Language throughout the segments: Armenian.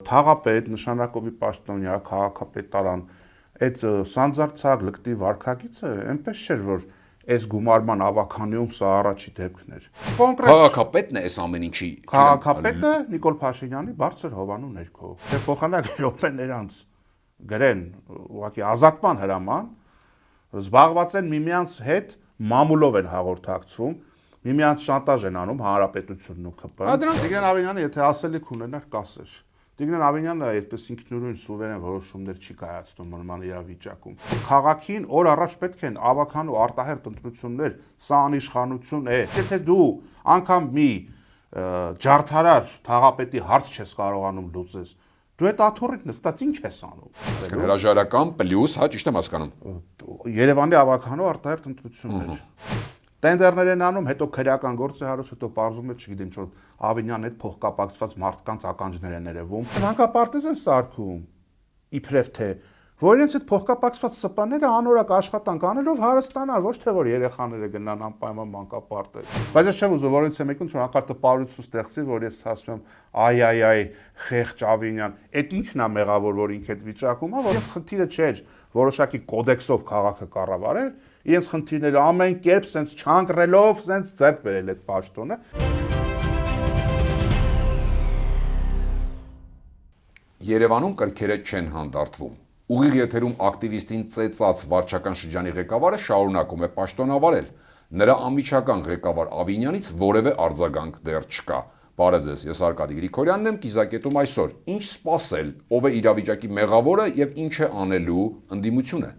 Թաղապետ, նշանակովի պաշտոնյա, քաղաքապետարան, այդ սանձարձակ լկտի վարքագիծը այնպես չէր, որ այս գումարման ավականիում սա առաջի դեպքն էր։ Քաղաքապետն է այս ամեն ինչի։ Քաղաքապետը Նիկոլ Փաշինյանի բարձր հովանու ներքո։ Թե փոխանակ Ռոբեն նրանց գրեն ուղղակի ազատման հրաման, զբաղված են միմյանց հետ մամուլով են հաղորդակցվում, միմյանց շանտաժ են անում հանրապետությունն ու ԿՊ-ն։ Տիգրան Ավինյանը եթե ասելիք ունենար, կասեր։ Տիգրան Ավինյանը այդպես ինքնուրույն սուվերեն որոշումներ չի կայացնում նման իրավիճակում։ Քաղաքին օր առաջ պետք են ավական ու արտահերտ ընտրություններ, սա անիշխանություն է։ Եթե դու անգամ մի ջարդարար թաղապետի հարց չես կարողանում լուծես, դու այդ աթոռից նստած ինչ ես անում։ Հրաժարական պլյուս, հա, ճիշտ եմ հասկանում։ Երևանի ավական ու արտահերտ ընտրություններ։ Տենդերներ են անում, հետո քրեական գործ է հարուց, հետո պարզում է, չգիտեմ, որ Ավինյանի հետ փոխկապակցված մարդկանց ականջներ են երևում։ Հանկապարտեզ են սարքում, իբրև թե, որ իրենց այդ փոխկապակցված սպաները անորակ աշխատանք անելով հարստանան, ոչ թե որ երեխաները գնան անպայման մանկապարտեզ։ Բայց ես չեմ ուզում, որ ինձ մեկում որ հանկարծ տպարություն ստեղծի, որ ես ասում եմ, այ, խեղճ Ավինյան, այդ ինքն է մեղավոր, որ ինք այդ վիճակում է, որ ինձ խնդիրը չէր որոշակի կոդեքսով քաղաքը կառավարել, իրենց խնդիրները ամեն կերպ սենց չանկրելով, սենց ձեռք բերել այդ պաշտոնը։ Երևանում կրքերը չեն հանդարտվում։ Ուղիղ եթերում ակտիվիստին ծեծած վարչական շրջանի ղեկավարը շարունակում է պաշտոնավարել։ Նրա անմիջական ղեկավար Ավինյանից որևէ արձագանք դեռ չկա։ Բարև ձեզ, ես Արկադի Գրիգորյանն եմ, կիզակետում այսօր։ Ինչ սպասել, ով է իրավիճակի մեղավորը եւ ինչ է անելու ընդդիմությունը։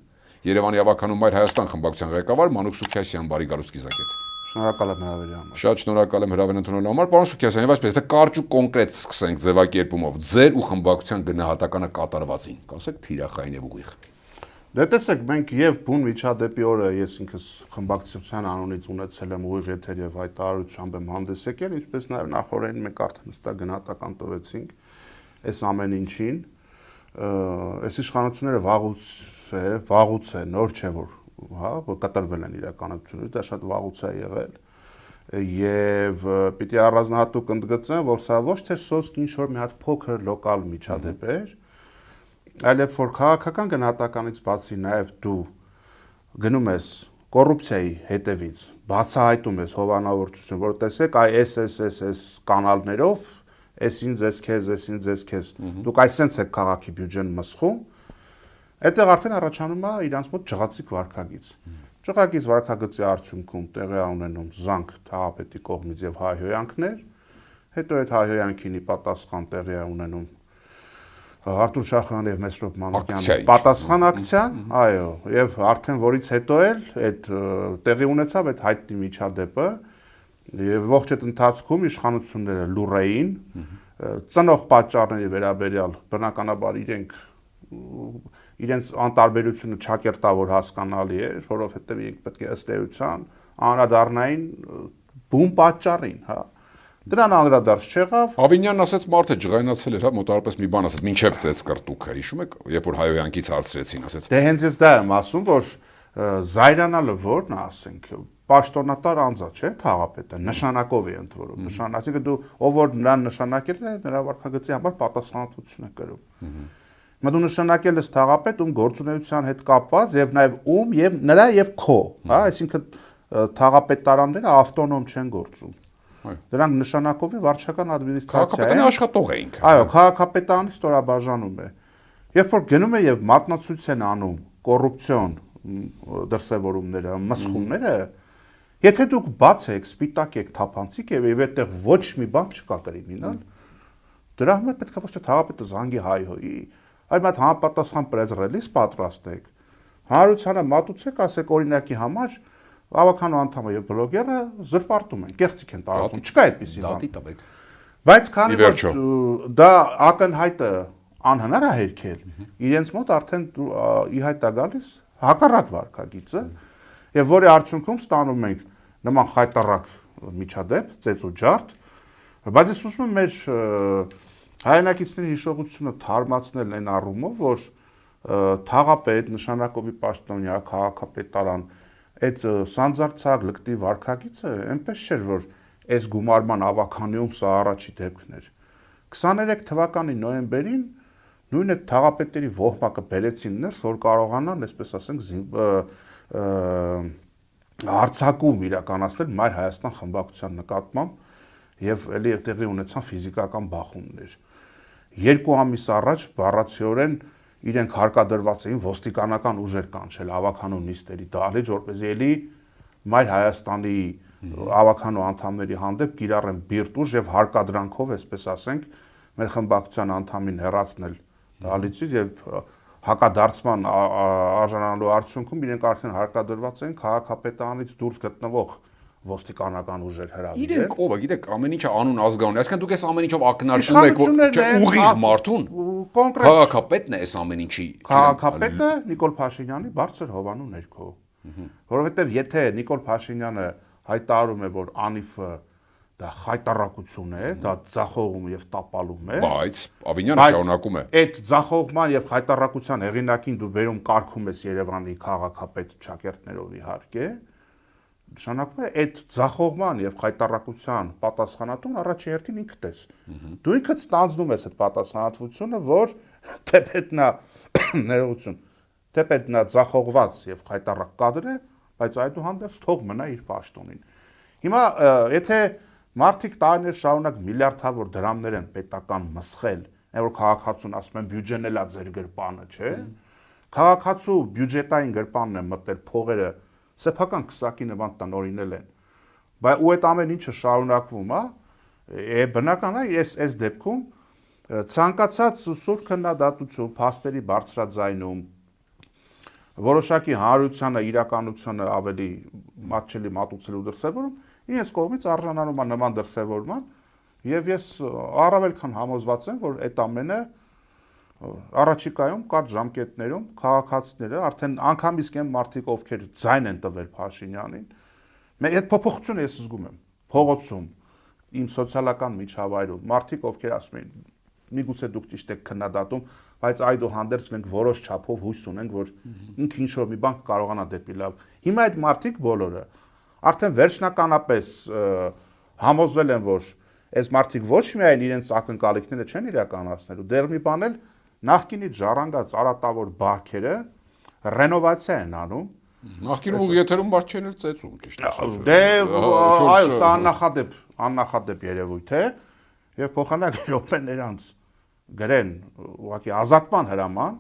Երևանի ավականու Մայր Հայաստան խմբակցության ղեկավար Մանուկ Սուքիասյան, բարի գալուստ կիզակետ։ Շնորհակալ եմ հրավերի համար։ Շատ շնորհակալ եմ հրավեր ընդունելու համար։ Պարոն Սուքիասյան, եւ այսպես, եթե կարճ ու կոնկրետ սկսենք ձևակերպումով, ձեր ու խմբակցության գնահատականը կատարվածին, կասեք թիրախային եւ ուղիղ։ Դե տեսեք, մենք եւ բուն միջադեպի օրը ես ինքս խմբակցության անունից ունեցել եմ ուղիղ եթեր եւ հայտարարությամբ եմ հանդես եկել, ինչպես նաեւ նախորդին մենք արդեն հստակ գնահատական տվեցինք այս ամեն ինչին։ Այս իշխանությունները վաղուց է, նոր չէ որ, հա, կտրվել են իրականությունից, դա շատ վաղուց է եղել։ Եվ պիտի առանձնահատուկ ընդգծեմ, որ սա ոչ թե սոսկ ինչ-որ մի հատ փոքր լոկալ միջադեպ էր, այլև որ քաղաքական գնահատականից բացի նաև դու գնում ես կոռուպցիայի հետևից, բացահայտում ես հովանավորչություն, որ տեսեք այս կանալներով, այս ինձ քեզ, դուք այսենց եք քաղաքի բյուջեն մսխում, այդտեղ արդեն առաջանում է իրանց մոտ ջղացիկ վարքագիծ։ Ջղացիկ վարքագծի արդյունքում տեղի ունենում զանգ թաղապետի կողմից եւ հայհոյանքներ, հետո այդ հայհոյանքին պատասխան տեղի ունենում Արտուր Շախոյանի եւ Մեսրոպ Մանուկյանի պատասխան ակցիան, այո, եւ արդեն որից հետո էլ այդ տեղի ունեցավ այդ հայտնի միջադեպը եւ ողջ այդ ընթացքում իշխանությունները լուռ էին, ծնող պատճառների վերաբերյալ բնականաբար իրենց անտարբերությունը չակերտավոր հասկանալի էր, որովհետեւ իրենք պետք է ըստ էության անդրադառնային բուն պատճառին, հա։ Դրան անդրադարձ չեղավ։ Ավինյանն ասաց մարդը ջղայնացել էր, հա, մոտավորապես մի բան ասաց, մինչև ծեծ կրտուքը, հիշում եք, երբ որ հայոյանքից հարցրեցին, ասաց։ Դե հենց ես դա եմ ասում, որ զայրանալը որն է, ասենք, պաշտոնատար անձա, չէ՞, թաղապետը, նշանակով է ընտրվում։ Նշանակը դու ով որ նրան նշանակել է, նրա վարքագծի համար պատասխանատվություն է կրում։ Հիմա դու նշանակել ես թաղապետ, ում գործունեության հետ կապված եւ նաեւ ում եւ նրա եւ քո, հա, այսինքն թաղապետարանները ավտոնոմ չեն գործում։ Դրանք նշանակովի վարչական ադմինիստրացիա է։ Քաղաքապետարանի աշխատող է ինքը։ Այո, քաղաքապետարանի ստորաբաժանում է։ Երբ որ գնում է եւ մատնացույց են անում կոռուպցիոն դրսևորումները, մսխումները, եթե դուք բաց եք, սպիտակ եք, թափանցիկ եւ այդտեղ ոչ մի բան չկա կրիմինալ, դրա համար պետք է ոչ թե թաղապետը զանգի հայհոյի, այլ մատ համապատասխան պրեզրելիս պատրաստեք։ Հանրությանը մատուցեք, ասեք օրինակի համար ավականու անդամը եւ բլոգերը զրպարտում են, կեղծիք են տարածում, չկա այդպիսի բան։ Բայց քանի որ դա ակնհայտը անհնար է հերքել, իրենց մոտ արդեն ի հայտ է գալիս հակառակ վարքագիծը, եւ որի արդյունքում ստանում ենք նման խայտառակ միջադեպ, ծեծ ու ջարդ, բայց ես ուզում եմ մեր հայրենակիցների հիշողությունը թարմացնել այն առումով, որ թաղապետ, նշանակովի պաշտոնյա, քաղաքապետարան այդ սանձարձակ լկտի վարքագիծը այնպես չէր, որ այս գումարման ավականիում սա առաջի դեպքն էր։ 23 թվականի նոյեմբերին նույն այդ թաղապետերի ոհմակը բերեցին ներս, որ կարողանան, այսպես ասենք, հարձակում իրականացնել Մայր Հայաստան խմբակցության նկատմամբ եւ ելի տեղի ունեցան ֆիզիկական բախումներ։ 2 ամիս առաջ բառացիորեն իրենք հարկադրված էին ոստիկանական ուժեր կանչել ավականու նիստերի դահլիճ, որպեսզի ելի Մայր Հայաստանի ավականու անդամների հանդեպ կիրառեն բիրտ ուժ եւ հարկադրանքով, այսպես ասենք, մեր խմբակցության անդամին հեռացնել դահլիճից եւ հակադարձման արժանանալու արդյունքում իրենք արդեն հարկադրված են քաղաքապետարանից դուրս գտնվող ոստիկանական ուժեր հրավիրել։ Իրենք ով է, գիտեք, ամեն ինչը անուն ազգանուն է, այսինքն դուք այս ամեն ինչով ակնարկում եք, որ ուղիղ մարդուն, քաղաքապետն է այս ամեն ինչի։ Քաղաքապետը Նիկոլ Փաշինյանի բարձր հովանու ներքո։ Որովհետև եթե Նիկոլ Փաշինյանը հայտարարում է, որ անիֆը դա խայտարակություն է, դա ձախողում եւ տապալում է, բայց Ավինյանը շարունակում է։ Այդ ձախողման եւ խայտարակության հեղինակին դու բերում կարգում ես Երևանի քաղաքապետ ճակերտներով իհարկե, նշանակում է այդ ձախողման եւ խայտարակության պատասխանատուն առաջի հերթին ինքդ ես։ Դու ինքդ ստանձնում ես այդ պատասխանատվությունը, որ թեպետ նա ներողություն, թեպետ նա ձախողված եւ խայտարակ կադր է, բայց այդուհանդերձ թող մնա իր պաշտոնին։ Հիմա եթե մարդիկ տարիներ շարունակ միլիարդավոր դրամներ են պետական մսխել, այն որ քաղաքացուն ասում են բյուջեն էլա ձեր գրպանը, չէ։ Քաղաքացու բյուջետային գրպանն է մտել փողերը սեփական քսակի նման տնօրինել են։ Բայց ու այդ ամեն ինչը շարունակվում է, բնական է, այս դեպքում ցանկացած սուր քննադատություն, փաստերի բարձրաձայնում, որոշակի հանրությանը իրականությունը ավելի մատչելի մատուցելու դրսևորում, իրենց կողմից արժանանում է նման դրսևորման, եւ ես առավել քան համոզված եմ, որ այդ ամենը առաջիկայում կարճ ժամկետներում քաղաքացիները արդեն անգամից կեն մարդիկ, ովքեր ձայն են տվել Փաշինյանին, այդ փոփոխությունը ես զգում եմ փողոցում, իմ սոցիալական միջավայրում, մարդիկ, ովքեր ասում են, միգուցե դուք ճիշտ եք քննադատում, բայց այդուհանդերձ մենք որոշ չափով հույս ունենք, որ ինքը ինչ որ մի բան կարողանա դեպի լավ։ Հիմա այդ մարդիկ բոլորը արդեն վերջնականապես համոզվել են, որ այս մարդիկ ոչ միայն իրենց ակնկալիքները չեն իրականացնելու, դեռ մի բան էլ նախկինից ժառանգած արատավոր բարքերը ռենովացիա են անում։ Նախկինում ու եթերում բարձ չեն ծեծում, ճիշտ ասած։ Դե այո, սա աննախադեպ երևույթ է, եւ փոխանակ րոպեն նրանց գրեն ուղղակի ազատման հրաման,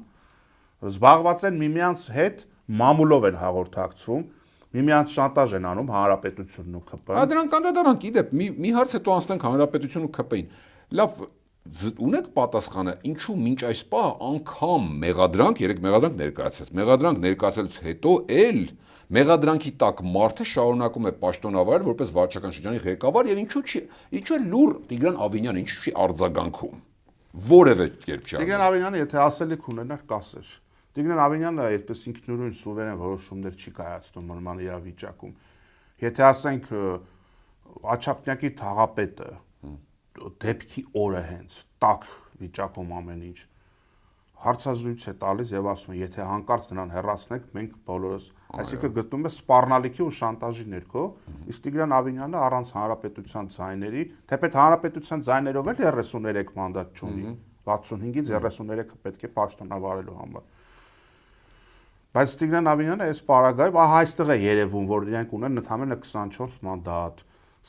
զբաղված են միմյանց հետ մամուլով են հաղորդակցվում, միմյանց շանտաժ են անում հանրապետությունն ու ԿՊ-ն։ Դրանք անդադարանք, իդեպ մի հարց հետո անցնենք հանրապետությունն ու ԿՊ-ին։ Լավ, ունեք պատասխանը, ինչու մինչ այս պահ անգամ մեղադրանք, երեք մեղադրանք ներկայացրեց, մեղադրանք ներկայացելուց հետո էլ մեղադրանքի տակ մարդը շարունակում է պաշտոնավարել որպես վարչական շրջանի ղեկավար եւ ինչու է լուր Տիգրան Ավինյանը ինչու չի արձագանքում որևէ կերպ չի։ Տիգրան Ավինյանը եթե ասելիք ունենար, կասեր։ Տիգրան Ավինյանը այդպես ինքնուրույն սուվերեն որոշումներ չի կայացնում նման իրավիճակում։ Եթե ասենք Աչափնյակի թաղապետը դեպքի օրը հենց տակ վիճակում ամեն ինչ հարցազրույց է տալիս եւ ասում է, եթե հանկարծ նրան հեռացնեք, մենք բոլորս, այսինքն գտնում է սպառնալիքի ու շանտաժի ներքո, իսկ Տիգրան Ավինյանը առանց հանրապետության ձայների, թեպետ հանրապետության ձայներով էլ 33 մանդատ չունի, 65-ից 33-ը պետք է պաշտոնավարելու համար։ Բայց Տիգրան Ավինյանը այս պարագայում այստեղ է երևում, որ իրենք ունեն ընդամենը 24 մանդատ,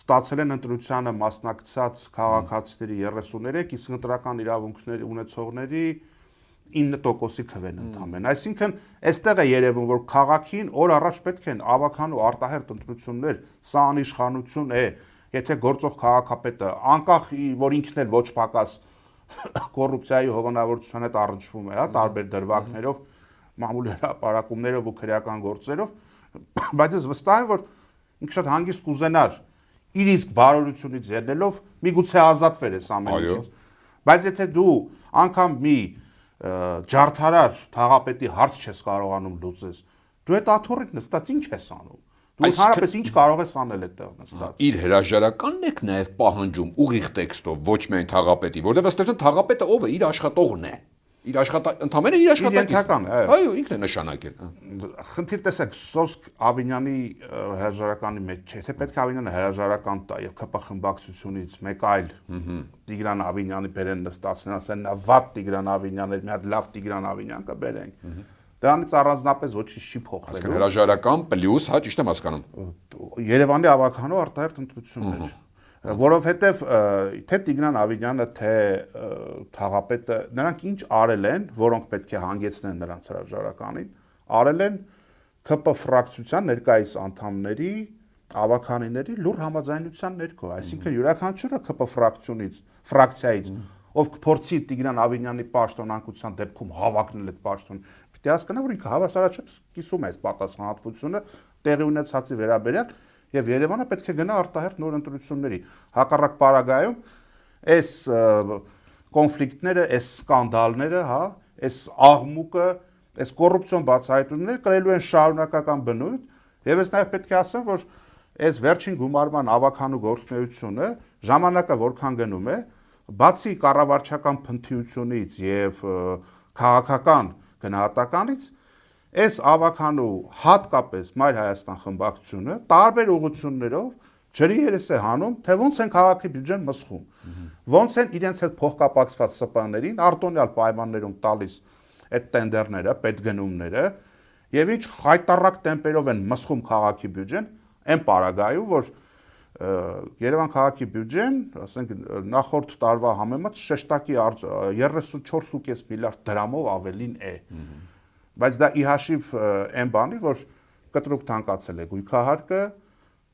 ստացել են ընտրությանը մասնակցած քաղաքացիների 33, իսկ ընտրական իրավունքներ ունեցողների 9%-ի քվեն ընդամեն։ Այսինքն, այստեղ է երևում, որ քաղաքին օր առաջ պետք են ավական ու արտահերտ ընտրություններ, սա անիշխանություն է, եթե գործող քաղաքապետը, անկախ որ ինքն էլ ոչ պակաս կոռուպցիայի հովանավորության հետ առնչվում է, տարբեր դրվագներով, մամուլի հրապարակումներով ու քրեական գործերով, բայց ես վստահ եմ, որ ինքը շատ հանգիստ կուզենար իր իսկ բարօրությունից ելնելով միգուցե ազատվեր այս ամեն ինչից։ Բայց եթե դու անգամ մի ջարդարար թաղապետի հարց չես կարողանում լուծես, դու այդ աթոռից նստած ինչ ես անում։ Դու հարաբերս ինչ կարող ես անել այդտեղ նստած։ Իր հրաժարականն եք նաև պահանջում ուղիղ տեքստով, ոչ միայն թաղապետի, որտեղ ըստ էության թաղապետը ով է, իր աշխատողն է։ Իր ընդամենը իր աշխատանքն է, այո, ինքն է նշանակել։ Խնդիր տեսեք, Սոսկ Ավինյանի հրաժարականի մեջ չէ, թե պետք է Ավինյանը հրաժարական տա եւ ԿՊ խմբակցությունից մեկ այլ Տիգրան Ավինյանի բերեն նստացնեն, ասեն նա վատ Տիգրան Ավինյանն է, մի հատ լավ Տիգրան Ավինյան կբերենք։ Դրանից առանձնապես ոչինչ չի փոխվելու։ Հրաժարական պլյուս, հա, ճիշտ եմ հասկանում։ Երևանի ավականու արտահերթ ընտրություններ, որովհետև թե Տիգրան Ավինյանը, թե Թաղապետը, նրանք ինչ արել են, որոնք պետք է հանգեցնեն նրանց հրաժարականին, արել են ԿՊ ֆրակցիության ներկայիս անդամների, ավականիների լուր համաձայնության ներքո, այսինքն յուրաքանչյուրը ԿՊ ֆրակցիայից, ով կփորձի Տիգրան Ավինյանի պաշտոնանկության դեպքում հավակնել այդ պաշտոնը, պիտի հասկանա, որ ինքը հավասարաչափ կիսում է այս պատասխանատվությունը տեղի ունեցածի վերաբերյալ եւ Երևանը պետք է գնա արտահերթ նոր ընտրությունների։ Հակառակ պարագայում այս կոնֆլիկտները, այս սկանդալները, հա, այս աղմուկը, այս կոռուպցիոն բացահայտումները կրելու են շարունակական բնույթ եւ ես նաեւ պետք է ասեմ, որ այս վերջին գումարման ավականու գործունեությունը ժամանակը որքան գնում է, բացի կառավարչական փնթիությունից եւ քաղաքական գնահատականից այս ավականու հատկապես Մայր Հայաստան խմբակցությունը տարբեր ուղղություններով ջրի երես է հանում, թե ոնց են քաղաքի բյուջեն մսխում, ոնց են իրենց հետ փոխկապակցված ՍՊ-ներին արտոնյալ պայմաններում տալիս այդ տենդերները, պետգնումները եւ ինչ խայտառակ տեմպերով են մսխում քաղաքի բյուջեն, այն պարագայում, որ Երևան քաղաքի բյուջեն, ասենք նախորդ տարվա համեմատ շեշտակի 34.5 միլիարդ դրամով ավելին է։ Բայց դա ի հաշիվ այն բանի, որ կտրուկ թանկացել է գույքահարկը,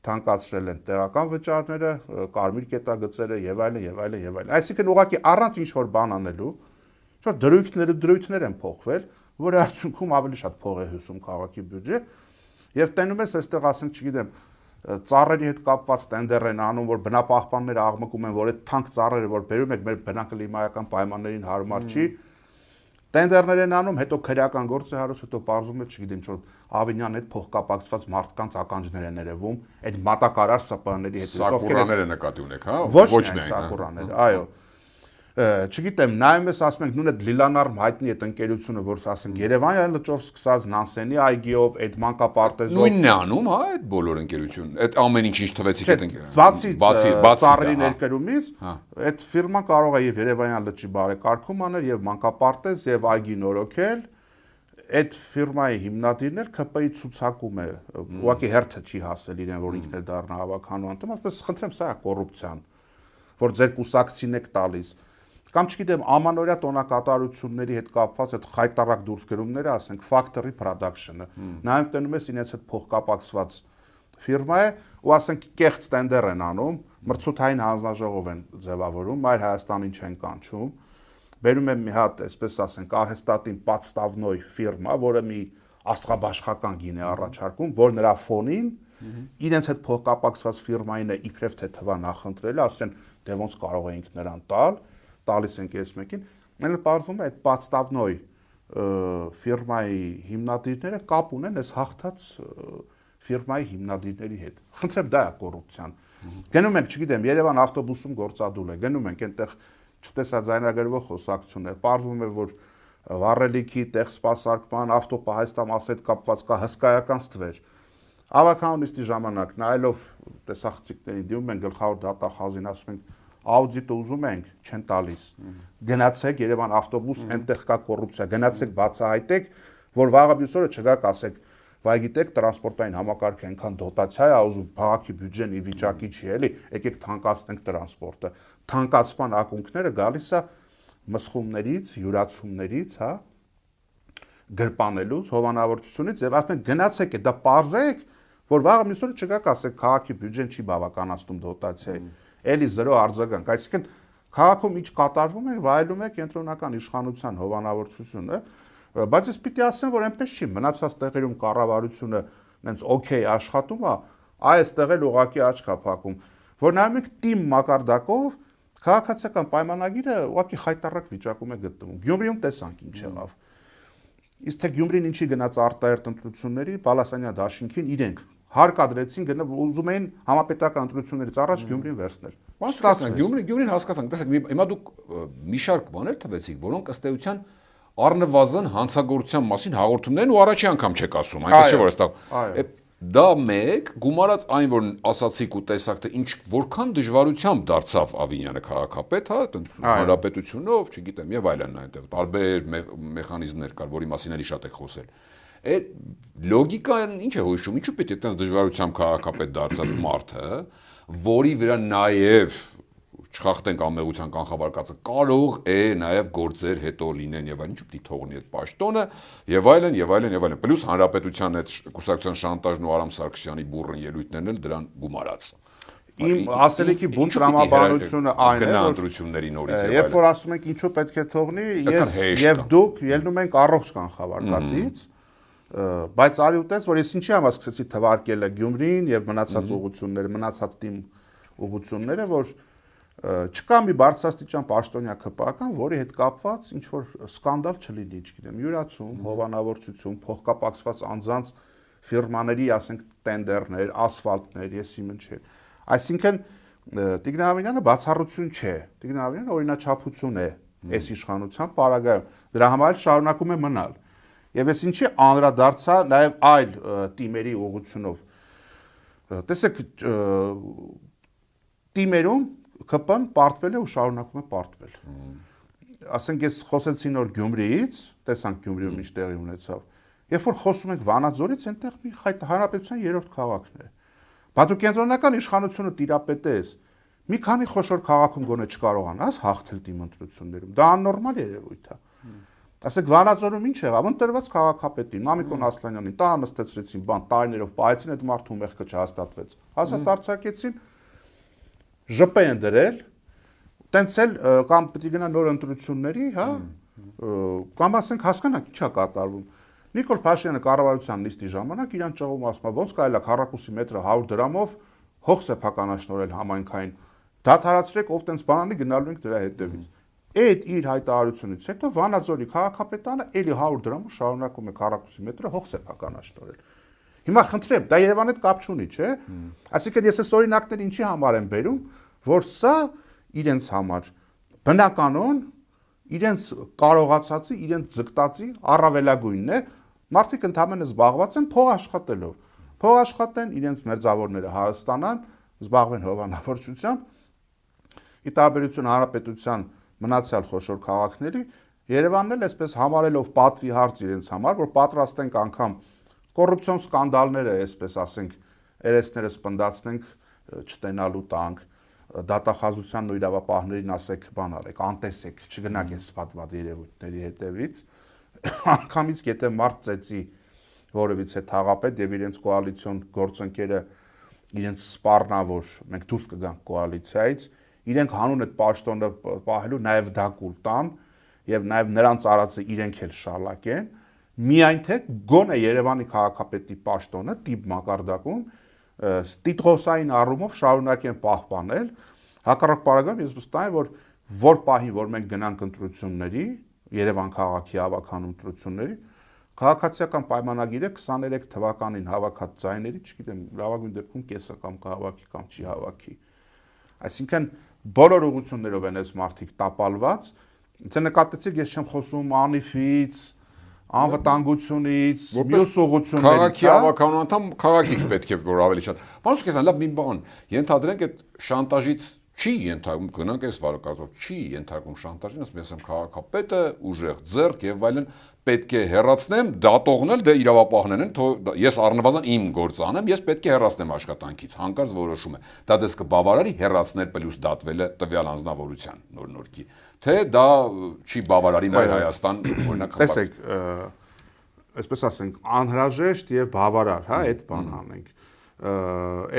թանկացրել են տեղական վճարները, կարմիր կետագծերը եւ այլն եւ այլն եւ այլն։ Այսինքն ուղղակի առանց ինչ որ բան անելու, որ դրույթներ են փոխվել, որի արդյունքում ավելի շատ փող է հյուսում քաղաքի բյուջե, եւ տենում ես այստեղ, ասենք, չգիտեմ, ծառերի հետ կապված տենդեր են անում, որ բնապահպանները աղմկում են, որ այդ թանկ ծառերը, որ բերում եք մեր բնակլիմայական պայմաններին հարմար չի, տենդերներ են անում, հետո քրեական գործ է հարուց, հետո պարզում է, չգիտեմ, որ Ավինյանի հետ փոխկապակցված մարդկանց ականջներ են երևում, այդ մատակարար ՍՊ-ների հետ։ Սակուրաները նկատի ունեք, հա, ոչ միայն սակուրաները, այո։ Չգիտեմ, նայում ես, ասում ենք, նույն այդ Լիլանարմ հայտնի այդ ընկերությունը, որ ասենք Երևանի լճով սկսած Նանսենի այգիով, այդ մանկապարտեզով նույնն է անում, հա, այդ բոլոր ընկերությունը, այդ ամեն ինչ թվեցիք այդ բացի ծառերի ներկրումից, այդ ֆիրման կարող է եւ Երևանյան լճի բարեկարգում անել եւ մանկապարտեզ եւ այգի նորոգել, այդ ֆիրմայի հիմնադիրն էլ ԿՊ-ի ցուցակում է, ուղղակի հերթը չի հասել իրեն, որ ինքն էլ դառնա հավաքանու անդամ, ասես խնդրեմ, սա է կոռուպցիան, որ ձեր կուսակցին եք տալիս։ Կամ չգիտեմ, ամանորյա տոնակատարությունների հետ կապված այդ խայտառակ դուրսգրումները, ասենք Factory Production-ը, նայում տենում ես իրենց հետ փոխկապակցված ֆիրմա է, ու ասենք կեղծ տենդեր են անում, մրցութային հանձնաժողով են ձևավորում, Մայր Հայաստանին չեն կանչում, բերում են մի հատ, այսպես ասենք, արհեստատին Պատստավնոյ ֆիրմա, որը մի աստղաբաշխական գին է առաջարկում, որ նրա ֆոնին իրենց հետ փոխկապակցված ֆիրմային է իբրև թե թվա նախընտրել, ասեն, դե ոնց կարող էինք նրան տալ, տալիս ենք ես մեկին, մենը պարզվում է այդ Պատստավնոյ ֆիրմայի հիմնադիրները կապ ունեն այս հաղթած ֆիրմայի հիմնադիրների հետ։ Խնդրեմ, դա է կոռուպցիան։ Գնում ենք, չգիտեմ, Երևան ավտոբուսում գործադուլ է, գնում ենք այնտեղ չտեսաձայնագրվող խոսակցություններ, պարզվում է, որ վառելիքի, տեղ սպասարկման, ավտոպահեստամասի հետ կապված կա հսկայական ստվեր։ Ավականունիստի ժամանակ նայելով տեսախցիկներին դիմում են գլխավոր դատախազին, ասում են աուդիտը ուզում ենք, չեն տալիս։ Գնացեք Երևան ավտոբուս, այնտեղ կա կոռուպցիա, գնացեք բացահայտեք, որ վաղը մյուս օրը չգաք ասեք, վայ գիտեք, տրանսպորտային համակարգը այնքան դոտացիա է ուզում, քաղաքի բյուջեն ի վիճակի չի էլի, եկեք թանկացնենք տրանսպորտը։ Թանկացման ակունքները գալիս է մսխումներից, յուրացումներից, հա, գրպանելուց, հովանավորչությունից եւ ասում են գնացեք, դա պարզեք, որ վաղը մյուս օրը չգաք ասեք, քաղաքի բյուջեն չի բավականացնում դոտացիայի։ Էլի 0 արձագանք, այսինքն քաղաքում ինչ կատարվում է, վայելում է կենտրոնական իշխանության հովանավորչությունը, բայց ես պիտի ասեմ, որ այնպես չի, մնացած տեղերում կառավարությունը նենց օքեյ աշխատում է, այստեղ էլ ուղղակի աչք է փակում, որ նայում եք թիմ մակարդակով քաղաքացիական պայմանագիրը ուղղակի խայտառակ վիճակում է գտնվում։ Գյումրիում տեսանք ինչ եղավ։ Իսկ թե Գյումրին ինչի գնաց արտահերթ ընտրությունների, Պալասանյան դաշինքին իրենք հարկադրեցին գնալ ուզում էին համապետական ընտրություններից առաջ Գյումրին վերցնել։ Հասկացանք, Գյումրին հասկացանք, տեսեք, հիմա դուք մի շարք բաներ թվեցիք, որոնք ըստ էության առնվազն հանցագործության մասին հաղորդումներն ու առաջի անգամ չեք ասում, այնպես չէ որ այստեղ դա մեկ գումարած այն որ ասացիք ու տեսակ թե ինչ որքան դժվարությամբ դարձավ Ավինյանը քաղաքապետ, հա, հանրապետությունով, չգիտեմ, եւ այլն այնտեղ տարբեր մեխանիզմներ կար, որի մասին էլի շատ եք խոսել։ Այդ լոգիկան ինչ է հույշում, ինչու պետք է այդպես դժվարությամբ քաղաքապետ դարձած մարդը, որի վրա նաեւ չխախտենք ամեղության կանխավարկածը կարող է նաև գործեր հետո լինեն եւ այլն, ինչու՞ պիտի թողնի այդ պաշտոնը եւ այլն եւ այլն եւ այլն։ Պլյուս հանրապետության այդ կուսակցության շանտաժն ու Արամ Սարգսյանի բուրըն ելույթներն էլ դրան գումարած։ Իմ ասելիքի բուն տրամաբանությունը այն է, որ գնահատությունների նորից եւ այլն։ Երբ որ ասում եք ինչու պետք է թողնի, ես եւ դուք ելնում ենք առողջ կանխավարկածից, բայց արի ուտես, որ ես ինչի համար սկսեցի թվարկել Գյումրին եւ մնացած ուղությունները, մնացած թիմ ուղությունները, որ չկա մի բարձրաստիճան պաշտոնյա ԿՊԱ-ական, որի հետ կապված ինչ որ սկանդալ չլինի, չգիտեմ, յուրացում, հովանավորչություն, փոխկապակցված անձանց ֆիրմաների, ասենք, տենդերներ, ասֆալտներ, ես իմն չէ։ Այսինքն Տիգրան Ավինյանը բացառություն չէ։ Տիգրան Ավինյանը օրինաչափություն է այս իշխանության պարագայում։ Դրա համար շարունակում է մնալ։ Եվ ես ինչի անդրադարձա նաև այլ թիմերի ուղղությունով։ Տեսեք, թիմերում ԿՊ-ն պարտվել է ու շարունակում է պարտվել։ Ասենք ես խոսեցի նոր Գյումրիից, տեսանք Գյումրիում ինչ տեղի ունեցավ։ Երբ որ խոսում ենք Վանաձորից, այնտեղ մի հանրապետության երրորդ քաղաքն է։ Բայց դու կենտրոնական իշխանությունը տիրապետես, մի քանի խոշոր քաղաքում գոնե չկարողանաս հաղթել թիմ ընտրություններում։ Դա աննորմալ երևույթ է։ Ասեք Վանաձորում ինչ եղավ, ընտրված քաղաքապետին, Մամիկոն Ասլանյանին, տա նստեցրեցին, բան, տարիներով պահեցին, այդ մարդու մեղքը չհաստատվեց։ Հաստատ արձակեցին, ԺՊ են դրել, տենց էլ կամ պետք է գնա նոր ընտրությունների, հա, կամ ասենք հասկանանք ինչա կատարվում։ Նիկոլ Փաշինյանը կառավարության նիստի ժամանակ իրան ճողում ասում է, ոնց կարելի է քառակուսի մետրը 100 դրամով հող սեփականաշնորհել համայնքային, դադարացրեք, ով տենց բանանի գնալու ենք դրա հետևից։ Այդ իր հայտարարությունից հետո Վանաձորի քաղաքապետարանը էլի 100 դրամով շարունակում է քառակուսի մետրը հող սեփականաշնորհել։ Հիմա խնդրեմ, դա Երևանի հետ կապ չունի, չէ՞։ Այսինքն ես այս օրինակները ինչի համար եմ բերում, որ սա իրենց համար բնականon, իրենց կարողացածի, իրենց ձգտածի առավելագույնն է, մարդիկ ընդհանրապես զբաղված են փող աշխատելով։ Փող աշխատեն, իրենց մերձավորները հարստանան, զբաղվեն հովանավորչությամբ։ Ի տարբերություն հանրապետության մնացյալ խոշոր քաղաքների, Երևանն էլ այսպես համարելով պատվի հարց իրենց համար, որ պատրաստ ենք անգամ կոռուպցիոն սկանդալները, այսպես ասենք, երեսները սպնդացնենք, չտենալու տանք, դատախազությանն ու իրավապահներին ասեք, բան արեք, անտեսեք, չգնաք այս պատված երևույթների հետևից, անգամից եթե մարդ ծեծի որևիցե թաղապետ եւ իրենց կոալիցիոն գործընկերը իրենց սպառնա, որ մենք դուրս կգանք կոալիցիայից, իրենք հանուն այդ պաշտոնը պահելու նաեւ դակուլ տան եւ նաեւ նրանց արածը իրենք էլ շալակեն, միայն թե գոնե Երևանի քաղաքապետի պաշտոնը տիպ մակարդակում տիտղոսային առումով շարունակեն պահպանել, հակառակ պարագայում ես վստահ եմ, որ պահին, որ մենք գնանք ընտրությունների, Երևան քաղաքի ավականուն ընտրությունների, քաղաքացիական պայմանագիրը 23 թվականին հավաքած ձայների, չգիտեմ, լավագույն դեպքում կեսը կամ կհավաքի կամ չի հավաքի։ Այսինքն բոլոր ուղղություններով են այս մարդիկ տապալված, թե նկատեցիք, ես չեմ խոսում անիֆից, անվտանգությունից, մյուս ուղղություններից, քաղաքի ավականուն անդամ քաղաքից պետք է որ ավելի շատ։ Բանս կեսան, լավ մի բան, ենթադրենք այդ շանտաժից չի ենթարկում, գնանք այս վարակածով, չի ենթարկում շանտաժին, ասում եմ քաղաքապետը ուժեղ ձեռք եւ այլն պետք է հեռացնեմ, դատողն էլ դե իրավապահներն են, ես առնվազն իմ գործը անեմ, ես պետք է հեռացնեմ աշխատանքից, հանկարծ որոշում է։ Դա դες կբավարարի հեռացնել պլյուս դատվելը տվյալ անձնավորության նոր-նորքի, թե դա չի բավարարի Մայր Հայաստան, օրինակ։ Տեսեք, այսպես ասենք, անհրաժեշտ եւ բավարար, հա, այդ բան անենք,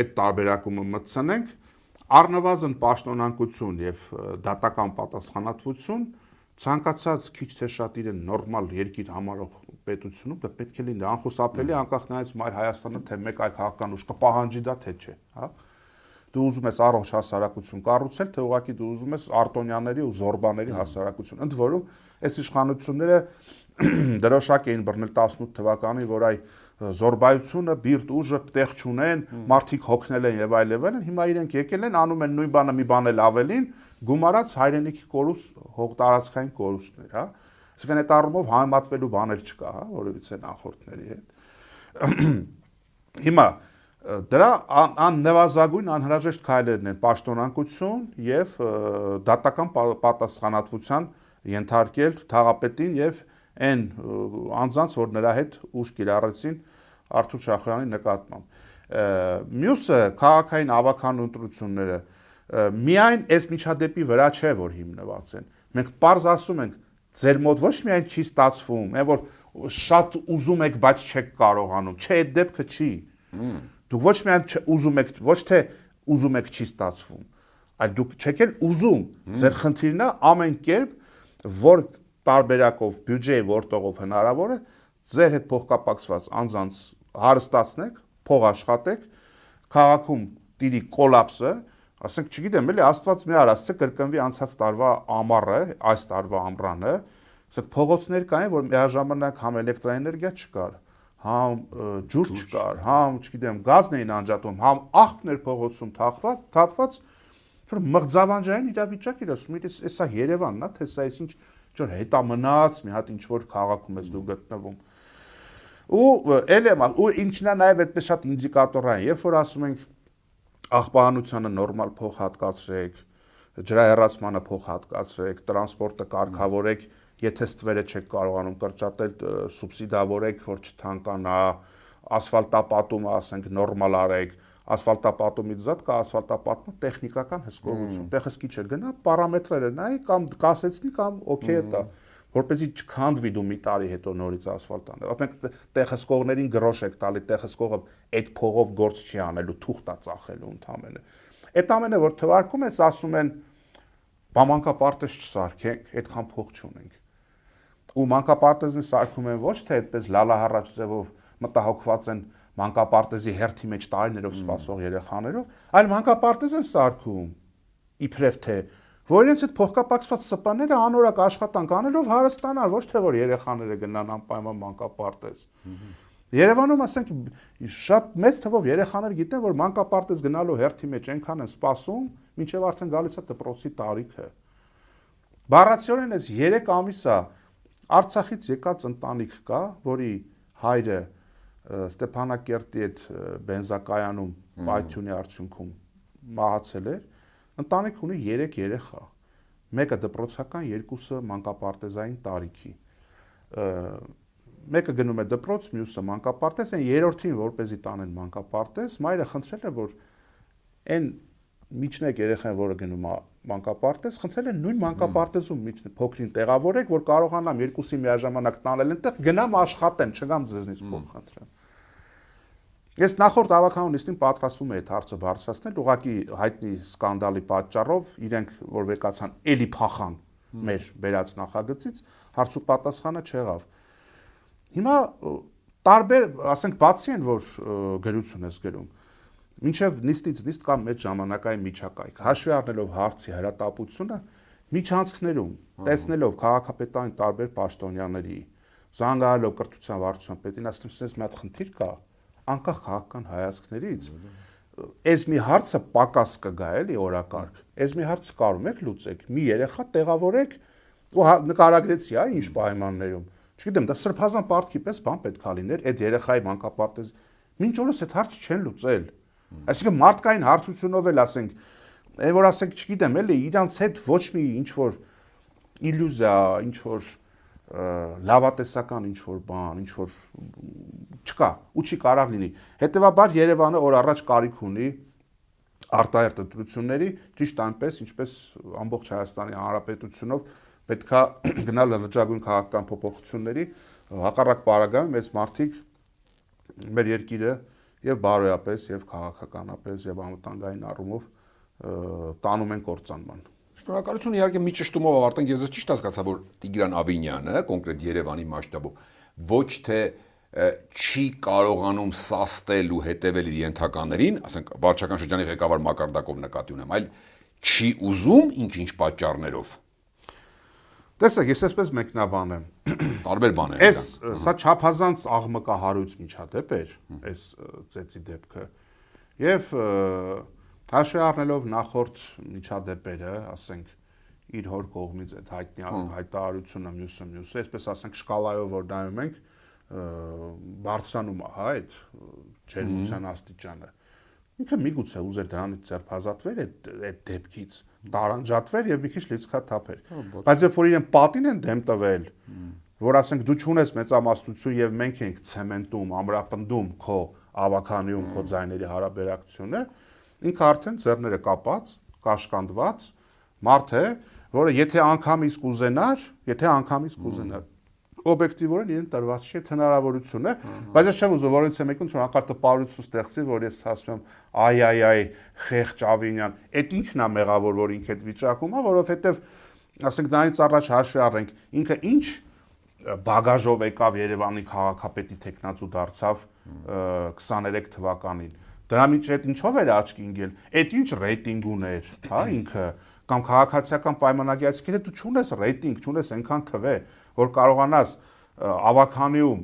այդ տարբերակումը մտցնենք, առնվազն պաշտոնանկություն եւ դատական պատասխանատվություն ցանկացած քիչ թե շատ իրեն նորմալ երկիր համարող պետությունում դա պետք է լինի անխուսափելի անկախ նայած Մայր Հայաստանը թե մեկ այլ քաղաքական ուժ կպահանջի դա թե չէ, հա։ Դու ուզում ես առողջ հասարակություն կառուցել, թե ուղղակի դու ուզում ես արտոնյաների ու զորբաների հասարակություն։ Ընդ որում, այս իշխանությունները դրոշակ էին բռնել 18 թվականին, որ այ զորբայությունը, բիրտ ուժը տեղ չունեն, մարդիկ հոգնել են եւ այլ եւ այլն, հիմա իրենք եկել են, անում են նույն բանը մի բան էլ ավելին, գումարած հայրենիքի կորուստ, հող տարածքային կորուստներ, հա։ Այսինքն այդ առումով համեմատվելու բաներ չկա, հա, որևիցե նախորդների հետ։ Հիմա դրա աննվազագույն անհրաժեշտ քայլերն են պաշտոնանկություն եւ դատական պատասխանատվության ենթարկել թաղապետին եւ այն անձանց, որ նրա հետ ուժ կիրառեցին Արթուր Շախոյանի նկատմամբ։ Մյուսը քաղաքային ավականու ընտրությունները միայն այս միջադեպի վրա չէ, որ հիմնված են։ Մենք պարզ ասում ենք, ձեր մոտ ոչ միայն չի ստացվում, այն որ շատ ուզում եք, բայց չեք կարողանում։ Չէ, այդ դեպքը չի։ Դուք ոչ միայն ուզում եք, ոչ թե ուզում եք չի ստացվում, այլ դուք չեք էլ ուզում։ Ձեր խնդիրն է ամեն կերպ, որ տարբերակով բյուջեի որտողով հնարավոր է, ձեր հետ փոխկապակցված անձանց հարստացնեք, փող աշխատեք, քաղաքում տիրի կոլապսը, ասենք, չգիտեմ, էլի Աստված մի արածը կրկնվի անցած տարվա ամառը, այս տարվա ամռանը, ասենք փողոցներ կային, որ միաժամանակ համ էլեկտրաէներգիա չկար, համ ջուր չկար, համ, չգիտեմ, գազն էին անջատում, համ աղբներ փողոցում թափված, որ մղձավանջային իրավիճակ էր, ասում եմ, սա Երևանն է, թե սա ինչ որ հետամնաց մի հատ ինչ որ քաղաքում ես դու գտնվում։ Ու ու ինչն է նաև այդպես շատ ինդիկատորային, երբ որ ասում ենք աղբահանությանը նորմալ փող հատկացրեք, ջրահեռացմանը փող հատկացրեք, տրանսպորտը կարգավորեք, եթե ստվերը չեք կարողանում կրճատել, սուբսիդավորեք, որ չթանկանա, ասֆալտապատումը, ասենք, նորմալ արեք, ասֆալտապատումից զատ կա ասֆալտապատումը տեխնիկական հսկողություն։ Տեղը չէ գնա, պարամետրերը նայի կամ կասեցնի կամ օքեյ է տա, որպեսզի չքանդվի դու մի տարի հետո նորից ասֆալտ անել։ Մենք տեղհսկողներին գրոշ եք տալի, տեղհսկողը այդ փողով գործ չի անելու, թուղթ է ծախելու ընդամենը։ Այդ ամենը որ թվարկում ես, ասում են բա մանկապարտեզ չսարքենք, այդքան փող չունենք։ Ու մանկապարտեզն սարքում են ոչ թե այդպես լալահառաջ ձևով մտահոգված են մանկապարտեզի հերթի մեջ տարիներով սպասող երեխաներով, այլ մանկապարտեզ են սարքում, իբրև թե, որ իրենց այդ փոխկապակցված սպաները անորակ աշխատանք անելով հարստանան, ոչ թե որ երեխաները գնան անպայման մանկապարտեզ։ Երևանում, ասենք, շատ մեծ թվով երեխաներ գիտեն, որ մանկապարտեզ գնալու հերթի մեջ այնքան են սպասում, մինչև արդեն գալիս է դպրոցի տարիքը։ Բառացիորեն այս 3 ամիսա Արցախից եկած ընտանիք կա, որի հայրը Ստեփանակերտի այդ բենզակայանում պայթյունի արդյունքում մահացել էր, ընտանիք ունի 3 երեխա, մեկը դպրոցական, 2-ը մանկապարտեզային տարիքի, մեկը գնում է դպրոց, մյուսը մանկապարտեզ, այն երրորդին որպեսզի տանեն մանկապարտեզ, մայրը խնդրել է, որ այն միջնեկ երեխան, որը գնում է մանկապարտեզ, խնդրել են նույն մանկապարտեզում փոքրին տեղավորեք, որ կարողանամ 2-ի միաժամանակ տանել այնտեղ, գնամ աշխատեմ, չգամ ձեզնից փող խնդրեմ։ Ես նախորդ ավականու նիստին պատրաստվում էի այդ հարցը բարձրացնել, ուղղակի հայտնի սկանդալի պատճառով իրենք որ վեկացան էլի փախան մեր բերած նախագծից, հարց ու պատասխանը չեղավ։ Հիմա տարբեր, ասենք, բացի են, որ գրություն ես գրում, մինչև նիստից նիստ կամ մեծ ժամանակային միջակայք, հաշվի առնելով հարցի հրատապությունը, միջանցքներում, տեսնելով քաղաքապետարանի տարբեր պաշտոնյաների, զանգահարելով կրթության վարչության պետին, ասում եմ, մի հատ խնդիր կա, անկախ քաղաքական հայացքներից, այս մի հարցը պակաս կգա էլի օրակարգ, այս մի հարցը կարում եք լուծեք, մի երեխա տեղավորեք ու նկարագրեցի, ինչ պայմաններում, չգիտեմ, դա սրբազան պարտքի պես բան պետք է լիներ, այդ երեխայի մանկապարտեզ, մինչ օրս այդ հարցը չեն լուծել, այսինքն մարդկային հարթությունով էլ ասենք, այն որ ասենք, չգիտեմ, էլի իրանց հետ ոչ մի ինչ որ իլյուզիա, ինչ որ լավատեսական ինչ որ բան, ինչ որ չկա ու չի կարող լինի։ Հետևաբար Երևանը օր առաջ կարիք ունի արտահերթ ընտրությունների, ճիշտ այնպես, ինչպես ամբողջ Հայաստանի Հանրապետությունով պետքա գնալ լրջագույն քաղաքական փոփոխությունների, հակառակ պարագայում մեծ մարդիկ մեր երկիրը եւ բարոյապես եւ քաղաքականապես եւ անվտանգային առումով տանում են կործանման։ Շնորհակալություն, իհարկե մի ճշտումով ավարտենք, ես ճիշտ հասկացա, որ Տիգրան Ավինյանը, կոնկրետ Երևանի մասշտաբով, ոչ թե չի կարողանում սաստել ու հետևել իր ենթականերին, ասենք վարչական շրջանի ղեկավար մակարդակով նկատի ունեմ, այլ չի ուզում ինչ-ինչ պատճառներով։ Տեսեք, ես այսպես մեկնաբանեմ։ Տարբեր բաներ են։ Սա չափազանց աղմկահարույց միջադեպ էր, այս ծեծի դեպքը։ Եվ հաշվի առնելով նախորդ միջադեպերը, ասենք, իր հոր կողմից այդ հայտարարությունը մյուսը, այսպես ասենք շկալայով որ նայում ենք բարձրանում է, հա, այդ ջերմության աստիճանը։ Ինքը միգուցե ուզեր դրանից ձերբազատվել այդ դեպքից, տարանջատվել եւ մի քիչ լիցքաթափեր։ Բայց երբ որ իրեն պատին են դեմ տվել, որ ասենք դու չունես մեծամասնություն եւ մենք ենք ցեմենտում, ամրապնդում քո ավականիում, քո ձայների հարաբերակցությունը, ինքը արդեն ձեռները կապած, կաշկանդված մարդ է, որը եթե անգամից կուզենար, օբյեկտիվորեն իրեն տրված չի հնարավորություն է, բայց ես չեմ ուզում որից մեկում որ հանկարծ տպարություն ստեղծի, որ ես ասում եմ այ խեղճ Ավինյան, այդ ինքն է մեղավոր, որ ինքը այդ վիճակում է, որովհետև ասենք դրանից առաջ հաշվի առնենք, ինքը ինչ բագաժով եկավ Երևանի քաղաքապետի տեխնացու դարձավ 23 թվականին։ Դրա մեջ այդ ինչով էր աչքի ընկել, այդ ինչ ռեյտինգ ուներ, հա, ինքը կամ քաղաքացիական պայմանագիրը, եթե դու չունես ռեյտինգ, չունես այնքան քվե, որ կարողանաս ավականիում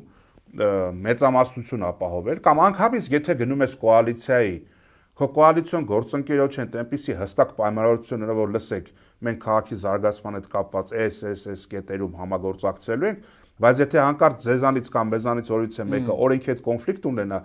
մեծամասնություն ապահովել, կամ անգամից եթե գնում ես կոալիցիայի, քո կոալիցիոն գործընկերոջ են այնպիսի հստակ պայմանավորությունները, որ լսեք, մենք քաղաքի զարգացման հետ կապված այս կետերում համագործակցելու ենք, բայց եթե հանկարծ ձեզանից կամ մեզանից օրից է մեկը օրենքի հետ կոնֆլիկտ ունենա,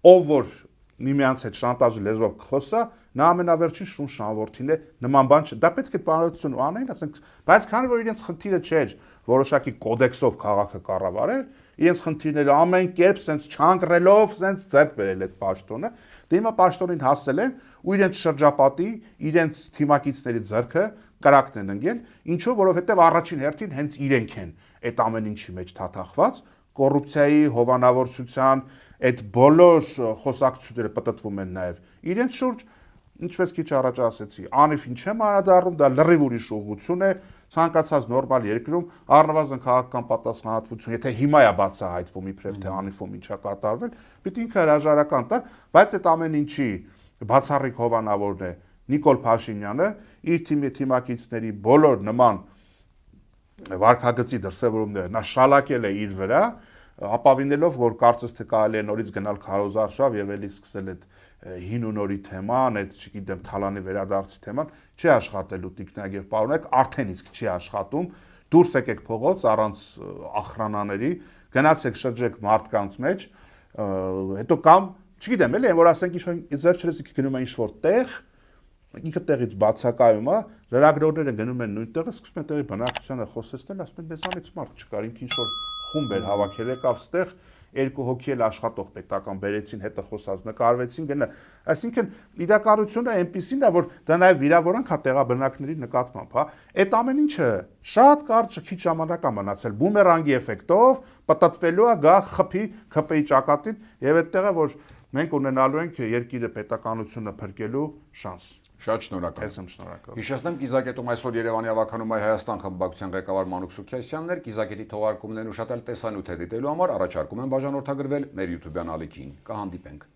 ով որ միմյանց հետ շանտաժի լեզվով կխոսա, նա ամենավերջին շուն շանվորդին է, նման բան չէ։ Դա պետք է պարզություն անեն, ասենք, բայց քանի որ իրենց խնդիրը չէր որոշակի կոդեքսով քաղաքը կառավարել, իրենց խնդիրները ամեն կերպ սենց չանկրելով, սենց ձեռք բերել այդ պաշտոնը, դե հիմա պաշտոնին հասել են ու իրենց շրջապատի, իրենց թիմակիցների ձեռքը կրակն են ընկել, ինչու որովհետև առաջին հերթին հենց իրենք են այդ ամեն ինչի մեջ թաթախված, կոռուպցիայի, հովանավորչության, այդ բոլոր խոսակցությունները պատտվում են նաև իրենց շուրջ, ինչպես քիչ առաջ ասեցի, անիվին չեմ անդրադառնում, դա լրիվ ուրիշ ուղղություն է, ցանկացած նորմալ երկրում առնվազն քաղաքական պատասխանատվություն, եթե հիմա է բացահայտվում իբրև թե անիվում ինչա կատարվել, պիտի ինքը հրաժարական տար, բայց այդ ամեն ինչի բացառիկ հովանավորն է Նիկոլ Փաշինյանը, իր թիմակիցների բոլոր նման վարքագծի դրսևորումները նա շալակել է իր վրա, ապավինելով, որ կարծես թե կարելի է նորից գնալ քարոզարշավ եւ էլի սկսել այդ հին ու նորի թեման, այդ չգիտեմ Թալանի վերադարձի թեման, չի աշխատելու տիկնակ եւ պարոնակ, արդեն իսկ չի աշխատում, դուրս եկեք փողոց առանց ախրանաների, գնացեք շրջեք մարդկանց մեջ, հետո կամ, չգիտեմ, էլի որ ասենք ինչ վերջերս գնում է ինչ-որ տեղ, ինքը տեղից բացակայում է, լրագրողները գնում են նույն տեղը, սկսում են տեղի բնակչությանը խոսեցնել, ասում են մեզանից մարդ չկար, ինքը ինչ-որ խումբ էր հավաքել եկավ ստեղ, երկու հոգի էլ աշխատող պետական բերեցին, հետը խոսած նկարվեցին, գնա, այսինքն իրականությունը այնպեսին է, որ դա նաև վիրավորանք է տեղաբնակների նկատմամբ, հա, այդ ամեն ինչը շատ կարճ քիչ ժամանակ է մնացել, բումերանգի էֆեկտով պատտվելու է գա ԽՊ-ի ճակատին եւ այդտեղը որ մենք ունենալու ենք երկիրը պետականությունը փրկելու շանս։ Շատ շնորհակալ։ Ես եմ շնորհակալ։ Հիշեցնեմ Կիզակետում այսօր Երևանի ավականում Հայաստան խմբակցության ղեկավար Մանուկ Սուքիասյանն էր, Կիզակետի թողարկումներն ուշադրել տեսանյութ դիտելու համար առաջարկում եմ բաժանորդագրվել մեր YouTube-յան ալիքին։ Կհանդիպենք։